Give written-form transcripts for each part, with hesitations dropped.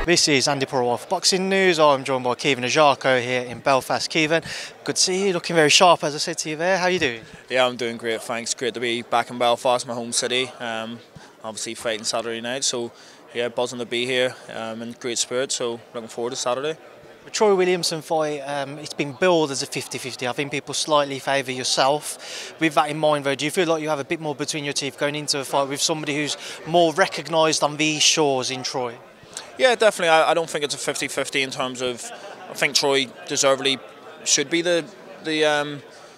This is Andi Purewal for Boxing News. I'm joined by Caoimhin Agyarko here in Belfast. Caoimhin, good to see you, looking very sharp as I said to you there. How are you doing? Yeah, I'm doing great, thanks. Great to be back in Belfast, my home city. Obviously fighting Saturday night, so yeah, buzzing to be here, in great spirit, so looking forward to Saturday. The Troy Williamson fight, it's been billed as a 50-50. I think people slightly favour yourself. With that in mind though, do you feel like you have a bit more between your teeth going into a fight with somebody who's more recognised on these shores in Troy? Yeah, definitely. I don't think it's a 50-50 in terms of, I think Troy deservedly should be the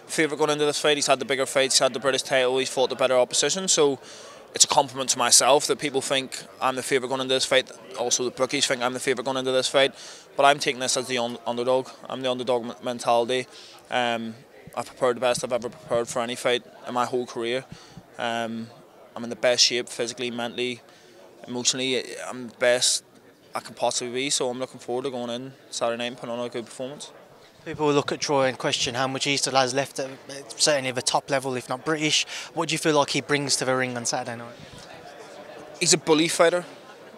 favourite going into this fight. He's had the bigger fights, he's had the British title, he's fought the better opposition, so it's a compliment to myself that people think I'm the favourite going into this fight. Also the bookies think I'm the favourite going into this fight, but I'm taking this as the underdog. I'm the underdog mentality. I've prepared the best I've ever prepared for any fight in my whole career. I'm in the best shape physically, mentally, emotionally. I'm the best I can possibly be, so I'm looking forward to going in Saturday night and putting on a good performance. People will look at Troy and question how much he still has left at certainly the top level, if not British. What do you feel like he brings to the ring on Saturday night? He's a bully fighter,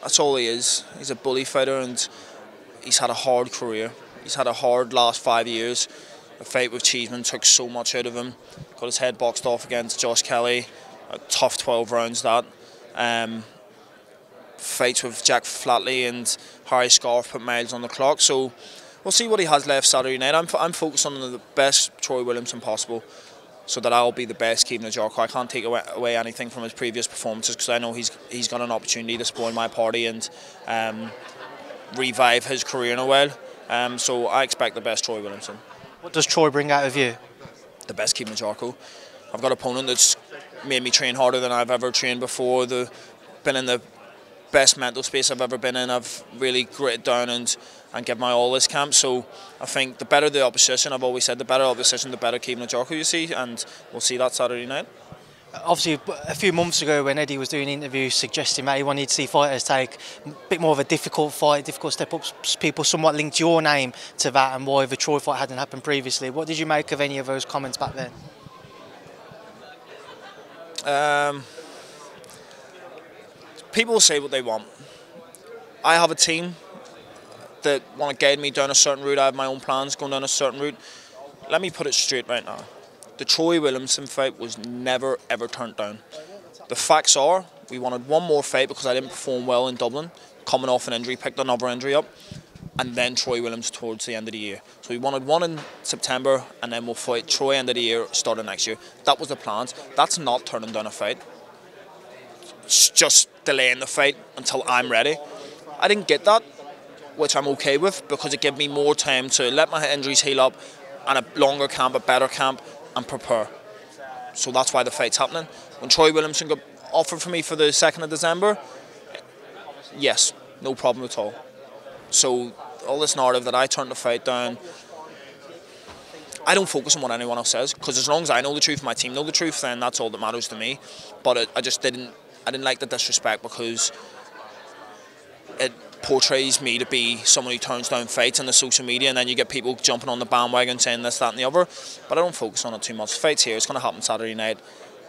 that's all he is. He's a bully fighter and he's had a hard career. He's had a hard last 5 years. The fight with Cheeseman took so much out of him. Got his head boxed off against Josh Kelly, a tough 12 rounds that. Fights with Jack Flatley and Harry Scarf put miles on the clock, so we'll see what he has left Saturday night. I'm focused on the best Troy Williamson possible, so that I'll be the best Caoimhin Agyarko. I can't take away anything from his previous performances because I know he's got an opportunity to spoil my party and revive his career in a while. So I expect the best Troy Williamson. What does Troy bring out of you? The best Caoimhin Agyarko. I've got an opponent that's made me train harder than I've ever trained before. Been in the best mental space I've ever been in. I've really gritted down and give my all this camp, so I think the better the opposition, I've always said the better opposition, the better Caoimhin Agyarko you see, and we'll see that Saturday night. Obviously, a few months ago when Eddie was doing interviews suggesting that he wanted to see fighters take a bit more of a difficult fight, difficult step-ups, people somewhat linked your name to that and why the Troy fight hadn't happened previously. What did you make of any of those comments back then? People say what they want. I have a team that want to guide me down a certain route. I have my own plans going down a certain route. Let me put it straight right now. The Troy Williamson fight was never ever turned down. The facts are, we wanted one more fight because I didn't perform well in Dublin, coming off an injury, picked another injury up, and then Troy Williamson towards the end of the year. So we wanted one in September, and then we'll fight Troy end of the year, start of next year. That was the plans. That's not turning down a fight. It's just delaying the fight until I'm ready. I didn't get that, which I'm okay with, because it gave me more time to let my injuries heal up and a longer camp, a better camp, and prepare. So that's why the fight's happening. When Troy Williamson got offered for me for the 2nd of December, yes, no problem at all. So all this narrative that I turned the fight down, I don't focus on what anyone else says, because as long as I know the truth, my team know the truth, then that's all that matters to me. But I didn't like the disrespect, because it portrays me to be someone who turns down fights on the social media, and then you get people jumping on the bandwagon saying this, that and the other. But I don't focus on it too much. The fight's here, it's going to happen Saturday night,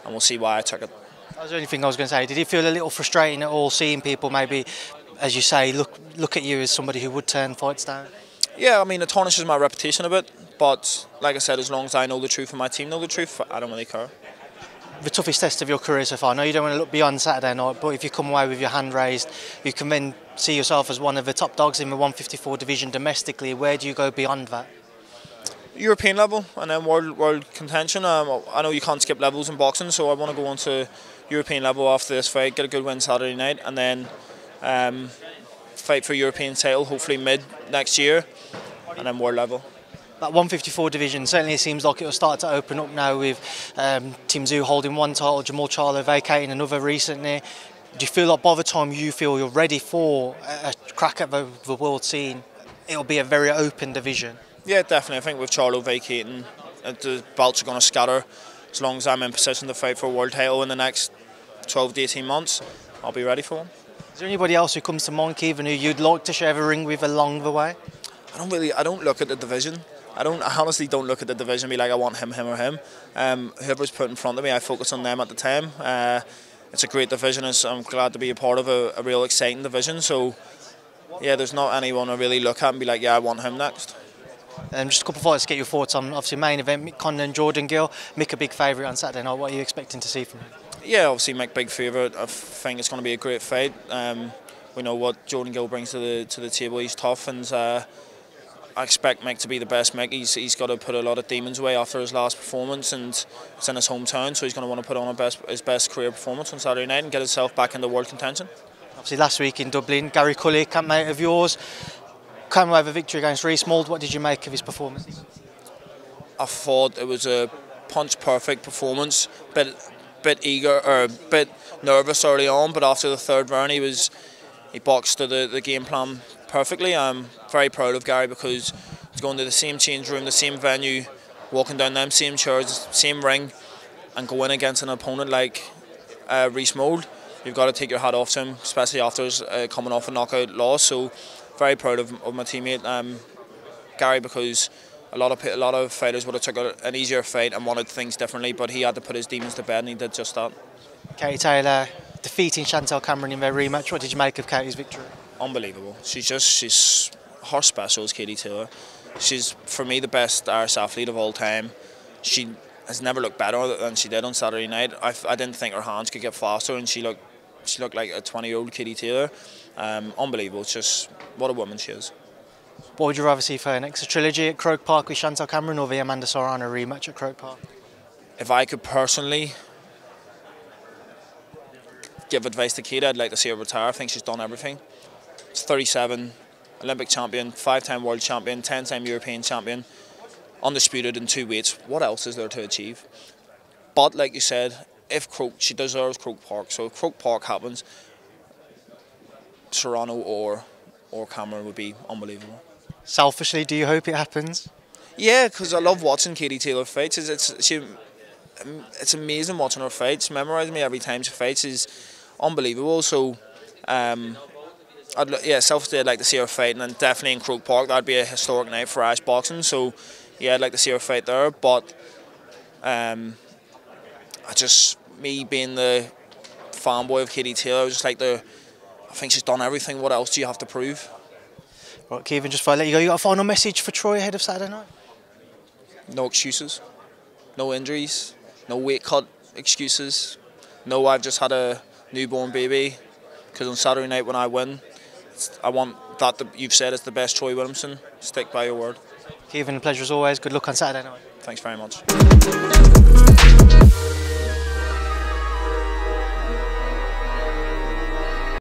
and we'll see why I took it. That was the only thing I was going to say. Did it feel a little frustrating at all seeing people maybe, as you say, look at you as somebody who would turn fights down? Yeah, I mean, it tarnishes my reputation a bit, but like I said, as long as I know the truth and my team know the truth, I don't really care. The toughest test of your career so far. I know you don't want to look beyond Saturday night, but if you come away with your hand raised, you can then see yourself as one of the top dogs in the 154 division domestically. Where do you go beyond that? European level and then world contention. I know you can't skip levels in boxing, so I want to go on to European level after this fight, get a good win Saturday night, and then fight for European title hopefully mid next year, and then world level. That 154 division certainly seems like it'll start to open up now with Tim Tszyu holding one title, Jamal Charlo vacating another recently. Do you feel like by the time you feel you're ready for a crack at the world scene, it'll be a very open division? Yeah, definitely. I think with Charlo vacating, the belts are going to scatter. As long as I'm in position to fight for a world title in the next 12 to 18 months, I'll be ready for one. Is there anybody else who comes to mind, Caoimhin, who you'd like to share the ring with along the way? I don't look at the division. I honestly don't look at the division and be like, I want him or him. Whoever's put in front of me, I focus on them at the time. It's a great division. I'm glad to be a part of a real exciting division. So Yeah, there's not anyone I really look at and be like, yeah, I want him next. Just a couple of fights to get your thoughts on, obviously, main event, Conlan-Gill. Mick a big favourite on Saturday night. What are you expecting to see from him? Yeah, obviously Mick big favourite. I think it's going to be a great fight. We know what Jordan-Gill brings to the table. He's tough, and I expect Mick to be the best Mick. He's got to put a lot of demons away after his last performance, and it's in his hometown, so he's going to want to put on his best career performance on Saturday night and get himself back into world contention. Obviously, last week in Dublin, Cully, campmate of yours, came away with a victory against Reece. Mould, what did you make of his performance? I thought it was a punch-perfect performance. Bit eager or a bit nervous early on, but after the third round, he boxed to the game plan perfectly. I'm very proud of Gary because he's going to the same change room, the same venue, walking down them same chairs, same ring, and going against an opponent like Reece Mould. You've got to take your hat off to him, especially after his coming off a knockout loss. So very proud of my teammate Gary, because a lot of fighters would have took an easier fight and wanted things differently, but he had to put his demons to bed, and he did just that. Katie Taylor defeating Chantelle in their rematch. What did you make of Katie's victory? Unbelievable. She's her special is Katie Taylor. She's, for me, the best Irish athlete of all time. She has never looked better than she did on Saturday night. I didn't think her hands could get faster, and she looked like a 20-year-old Katie Taylor. Unbelievable. It's just what a woman she is. What would you rather see for her next? A trilogy at Croke Park with Chantelle or the Amanda Serrano rematch at Croke Park? If I could personally give advice to Katie, I'd like to see her retire. I think she's done everything. She's 37, Olympic champion, 5-time world champion, 10-time European champion, undisputed in 2 weights. What else is there to achieve? But like you said, she deserves Croke Park. So if Croke Park happens, Serrano or Cameron would be unbelievable. Selfishly, do you hope it happens? Yeah, because I love watching Katie Taylor fights. It's amazing watching her fights. Memorising me every time she fights is unbelievable. So, selfishly, I'd like to see her fight, and then definitely in Croke Park, that'd be a historic night for Irish boxing. So, yeah, I'd like to see her fight there. But, me being the fanboy of Katie Taylor, I think she's done everything. What else do you have to prove? Right, Caoimhin, just before I let you go, you got a final message for Troy ahead of Saturday night? No excuses, no injuries, no weight cut excuses. No, I've just had a newborn baby, because on Saturday night when I win, I want that you've said it's the best Troy Williamson. Stick by your word. Caoimhin, a pleasure as always. Good luck on Saturday night. Thanks very much.